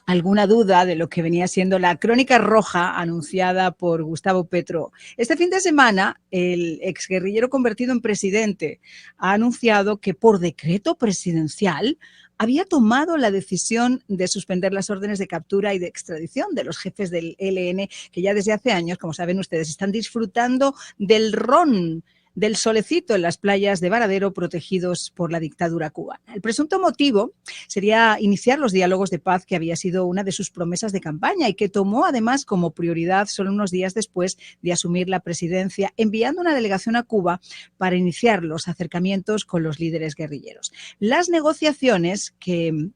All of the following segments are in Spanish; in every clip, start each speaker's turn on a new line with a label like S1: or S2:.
S1: alguna duda de lo que venía siendo la crónica roja anunciada por Gustavo Petro. Este fin de semana, el exguerrillero convertido en presidente ha anunciado que por decreto presidencial había tomado la decisión de suspender las órdenes de captura y de extradición de los jefes del ELN, que ya desde hace años, como saben ustedes, están disfrutando del ron, del solecito en las playas de Varadero protegidos por la dictadura cubana. El presunto motivo sería iniciar los diálogos de paz, que había sido una de sus promesas de campaña y que tomó además como prioridad solo unos días después de asumir la presidencia, enviando una delegación a Cuba para iniciar los acercamientos con los líderes guerrilleros. Las negociaciones que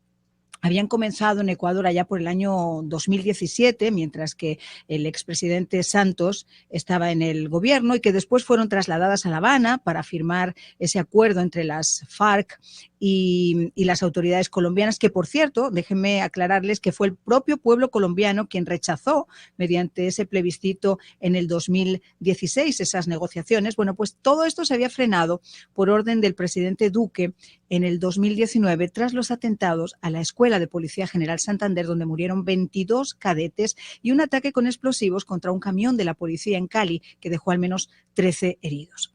S1: habían comenzado en Ecuador allá por el año 2017, mientras que el expresidente Santos estaba en el gobierno, y que después fueron trasladadas a La Habana para firmar ese acuerdo entre las FARC y las autoridades colombianas, que por cierto, déjenme aclararles que fue el propio pueblo colombiano quien rechazó mediante ese plebiscito en el 2016 esas negociaciones. Bueno, pues todo esto se había frenado por orden del presidente Duque en el 2019 tras los atentados a la Escuela de Policía General Santander, donde murieron 22 cadetes, y un ataque con explosivos contra un camión de la policía en Cali que dejó al menos 13 heridos.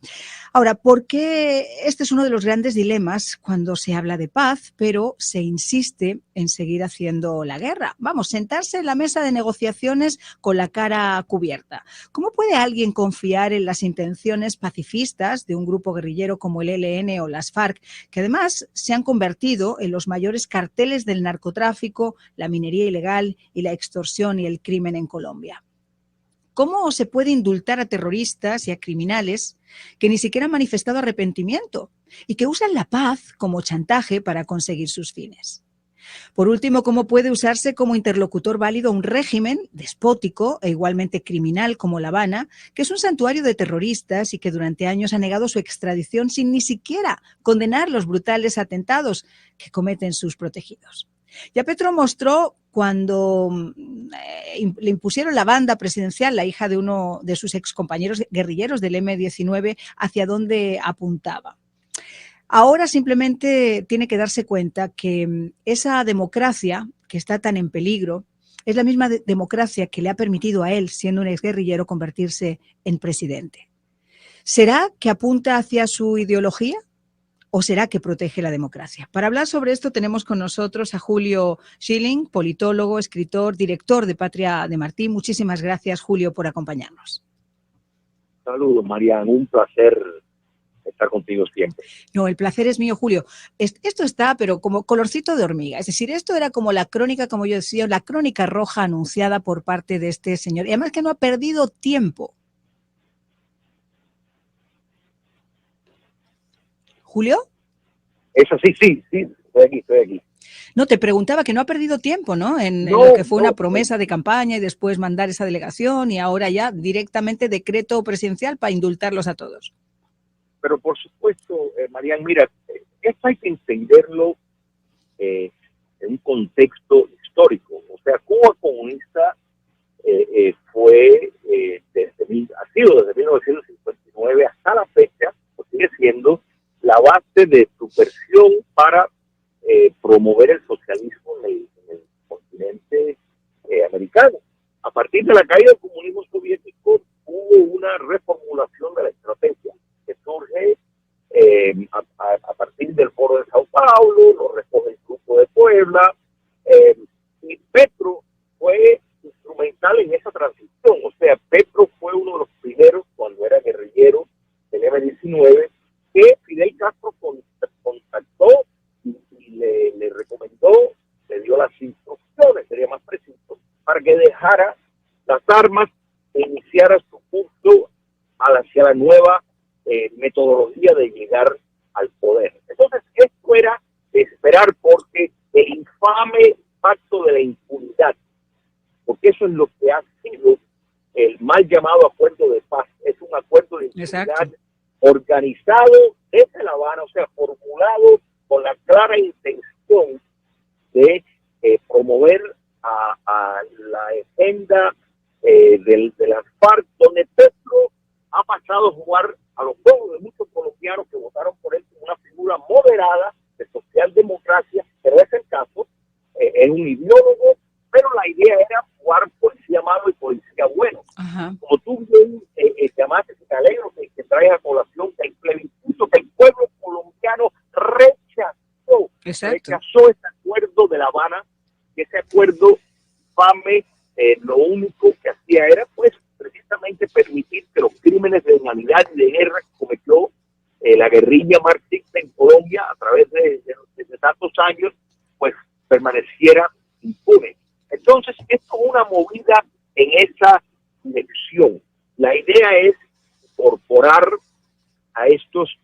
S1: Ahora, ¿por qué este es uno de los grandes dilemas cuando se habla de paz, pero se insiste en seguir haciendo la guerra? Vamos, sentarse en la mesa de negociaciones con la cara cubierta. ¿Cómo puede alguien confiar en las intenciones pacifistas de un grupo guerrillero como el ELN o las FARC, que además se han convertido en los mayores carteles del narcotráfico, la minería ilegal y la extorsión y el crimen en Colombia? ¿Cómo se puede indultar a terroristas y a criminales que ni siquiera han manifestado arrepentimiento y que usan la paz como chantaje para conseguir sus fines? Por último, ¿cómo puede usarse como interlocutor válido un régimen despótico e igualmente criminal como La Habana, que es un santuario de terroristas y que durante años ha negado su extradición sin ni siquiera condenar los brutales atentados que cometen sus protegidos? Ya Petro mostró cuando le impusieron la banda presidencial, la hija de uno de sus excompañeros guerrilleros del M-19, hacia dónde apuntaba. Ahora simplemente tiene que darse cuenta que esa democracia que está tan en peligro es la misma democracia que le ha permitido a él, siendo un exguerrillero, convertirse en presidente. ¿Será que apunta hacia su ideología o será que protege la democracia? Para hablar sobre esto tenemos con nosotros a Julio Schilling, politólogo, escritor, director de Patria de Martí. Muchísimas gracias, Julio, por acompañarnos.
S2: Saludos, Marian, un placer estar contigo siempre.
S1: No, el placer es mío, Julio. Esto está, pero como colorcito de hormiga. Es decir, esto era como la crónica, como yo decía, la crónica roja anunciada por parte de este señor. Y además que no ha perdido tiempo. ¿Julio?
S2: Es así, sí, estoy aquí.
S1: No, te preguntaba que no ha perdido tiempo, ¿no? En lo que fue una promesa de campaña y después mandar esa delegación y ahora ya directamente decreto presidencial para indultarlos a todos.
S2: Pero por supuesto, Marian, mira, esto hay que entenderlo en un contexto histórico. O sea, Cuba comunista ha sido desde 1959 hasta la fecha, pues sigue siendo la base de subversión para promover el socialismo en el continente americano. A partir de la caída del comunismo soviético hubo una reformulación de la estrategia que surge a partir del Foro de Sao Paulo, lo recoge el Grupo de Puebla, y Petro fue instrumental en esa transición. O sea, Petro fue uno de los primeros, cuando era guerrillero del M-19, que Fidel Castro contactó y le recomendó, le dio las instrucciones, sería más preciso, para que dejara las armas e iniciara su curso hacia la nueva metodología de llegar al poder. Entonces, esto era de esperar, porque el infame pacto de la impunidad, porque eso es lo que ha sido el mal llamado acuerdo de paz, es un acuerdo de impunidad. Exacto. Organizado desde La Habana, o sea, formulado con la clara intención de promover a la agenda de las FARC, donde Petro ha pasado a jugar a los ojos de muchos colombianos que votaron por él como una figura moderada de socialdemocracia, pero es el caso, es un ideólogo
S1: Exacto.
S2: rechazó ese acuerdo de La Habana, y ese acuerdo infame, lo único que hacía era, pues, precisamente permitir que los crímenes de humanidad y de guerra que cometió la guerrilla marxista en Colombia a través de tantos años, pues, permaneciera impune. Entonces, esto es una movida en esa dirección. La idea es incorporar a estos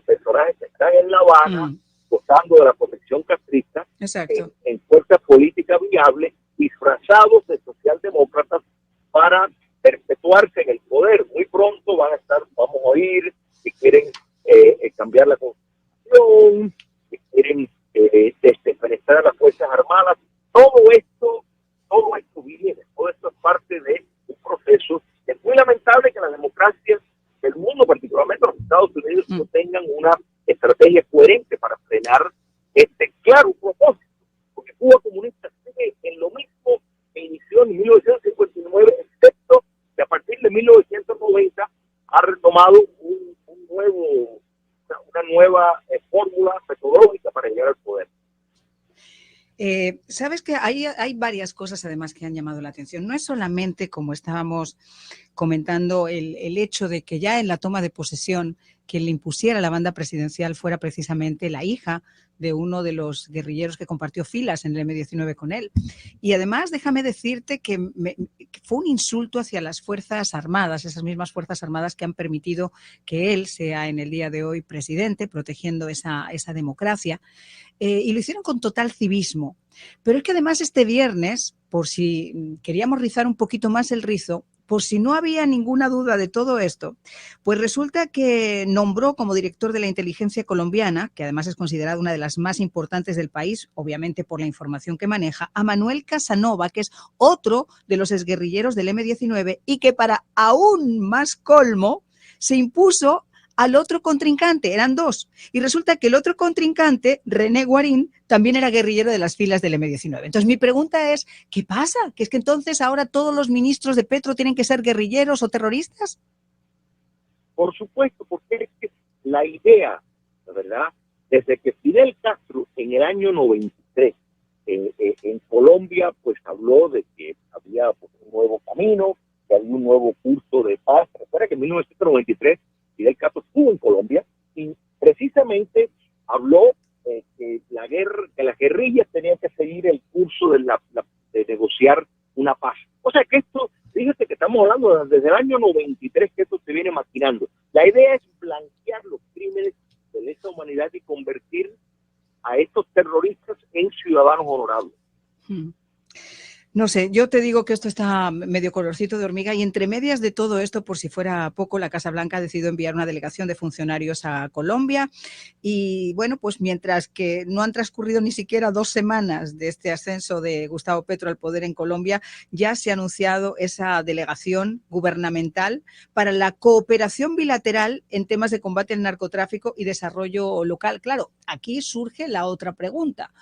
S2: personajes que están en La Habana, gozando de la protección castrista, en fuerzas políticas viables, disfrazados de socialdemócratas para perpetuarse en el poder. Muy pronto vamos a oír que quieren cambiar la constitución, que quieren despenetrar a las Fuerzas Armadas. Todo esto viene, todo esto es parte de un proceso. Es muy lamentable que las democracias del mundo, particularmente los Estados Unidos, no tengan una estrategia coherente para frenar este claro propósito, porque Cuba comunista sigue en lo mismo que inició en 1959, excepto que a partir de 1990 ha retomado una nueva fórmula metodológica para llegar al poder.
S1: Sabes que hay varias cosas además que han llamado la atención. No es solamente, como estábamos comentando, el hecho de que ya en la toma de posesión quien le impusiera la banda presidencial fuera precisamente la hija de uno de los guerrilleros que compartió filas en el M-19 con él. Y además, déjame decirte que fue un insulto hacia las Fuerzas Armadas, esas mismas Fuerzas Armadas que han permitido que él sea en el día de hoy presidente, protegiendo esa democracia. Y lo hicieron con total civismo. Pero es que además este viernes, por si queríamos rizar un poquito más el rizo, por si no había ninguna duda de todo esto, pues resulta que nombró como director de la inteligencia colombiana, que además es considerada una de las más importantes del país, obviamente por la información que maneja, a Manuel Casanova, que es otro de los exguerrilleros del M-19 y que para aún más colmo se impuso al otro contrincante, eran dos, y resulta que el otro contrincante, René Guarín, también era guerrillero de las filas del M-19. Entonces mi pregunta es, ¿qué pasa? ¿Que es que entonces ahora todos los ministros de Petro tienen que ser guerrilleros o terroristas?
S2: Por supuesto, porque es que la idea, la verdad, desde que Fidel Castro en el año 93 en Colombia, pues habló de que había pues, un nuevo camino, que había un nuevo curso de paz. Recuerda que en 1993 Fidel Castro estuvo en Colombia y precisamente habló que las guerrillas tenían que seguir el curso de negociar una paz. O sea que esto, fíjate que estamos hablando desde el año 93 que esto se viene maquinando. La idea es blanquear los crímenes de lesa humanidad y convertir a estos terroristas en ciudadanos honorables.
S1: No sé, yo te digo que esto está medio colorcito de hormiga y entre medias de todo esto, por si fuera poco, la Casa Blanca ha decidido enviar una delegación de funcionarios a Colombia y bueno, pues mientras que no han transcurrido ni siquiera 2 semanas de este ascenso de Gustavo Petro al poder en Colombia, ya se ha anunciado esa delegación gubernamental para la cooperación bilateral en temas de combate al narcotráfico y desarrollo local. Claro, aquí surge la otra pregunta.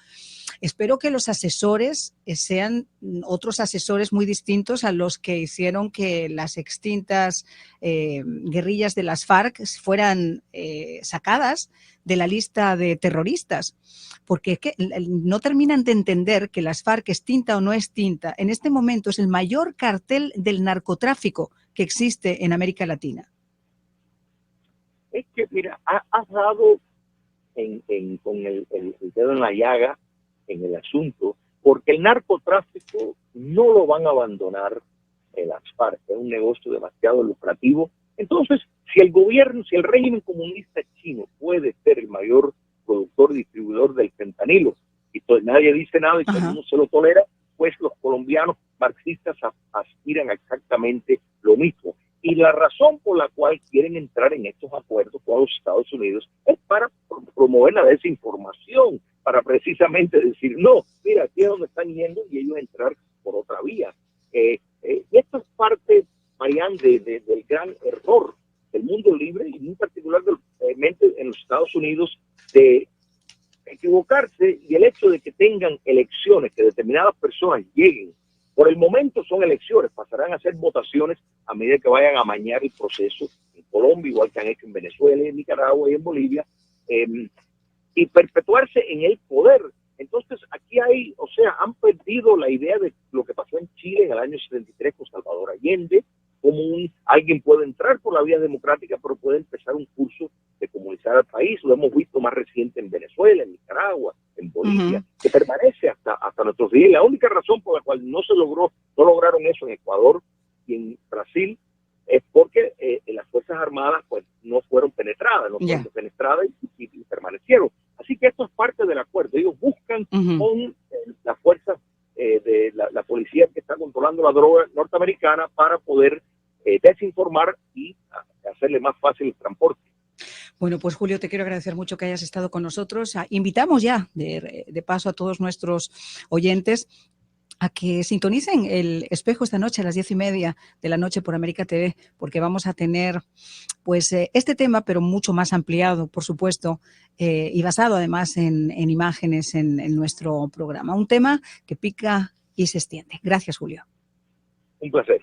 S1: Espero que los asesores sean otros asesores muy distintos a los que hicieron que las extintas guerrillas de las FARC fueran sacadas de la lista de terroristas, porque es que no terminan de entender que las FARC, extinta o no extinta, en este momento es el mayor cartel del narcotráfico que existe en América Latina.
S2: Es que, mira, has dado con el dedo en la llaga en el asunto, porque el narcotráfico no lo van a abandonar las FARC, es un negocio demasiado lucrativo. Entonces, si el régimen comunista chino puede ser el mayor productor y distribuidor del fentanilo, y nadie dice nada y todo el mundo se lo tolera, pues los colombianos marxistas aspiran a exactamente lo mismo. Y la razón por la cual quieren entrar en estos acuerdos con los Estados Unidos es para promover la desinformación, para precisamente decir, no, mira, aquí es donde están yendo y ellos entrar por otra vía. Y esto es parte, Marian, del gran error del mundo libre y muy particularmente en los Estados Unidos de equivocarse, y el hecho de que tengan elecciones, que determinadas personas lleguen, por el momento son elecciones, pasarán a ser votaciones a medida que vayan a amañar el proceso en Colombia, igual que han hecho en Venezuela, en Nicaragua y en Bolivia. y perpetuarse en el poder. Entonces aquí hay, o sea, han perdido la idea de lo que pasó en Chile en el año 73 con Salvador Allende, como alguien puede entrar por la vía democrática, pero puede empezar un curso de comunizar al país. Lo hemos visto más reciente en Venezuela, en Nicaragua, en Bolivia, que permanece hasta nuestros días. La única razón por la cual no lograron eso en Ecuador y en Brasil es porque las Fuerzas Armadas pues no fueron penetradas, y permanecieron. Así que esto es parte del acuerdo. Ellos buscan con las fuerzas de la policía que está controlando la droga norteamericana para poder desinformar y hacerle más fácil el transporte.
S1: Bueno, pues Julio, te quiero agradecer mucho que hayas estado con nosotros. Invitamos ya de paso a todos nuestros oyentes a que sintonicen El Espejo esta noche a las 10:30 de la noche por América TV, porque vamos a tener pues este tema, pero mucho más ampliado, por supuesto, y basado además en imágenes en nuestro programa. Un tema que pica y se extiende. Gracias, Julio.
S2: Un placer.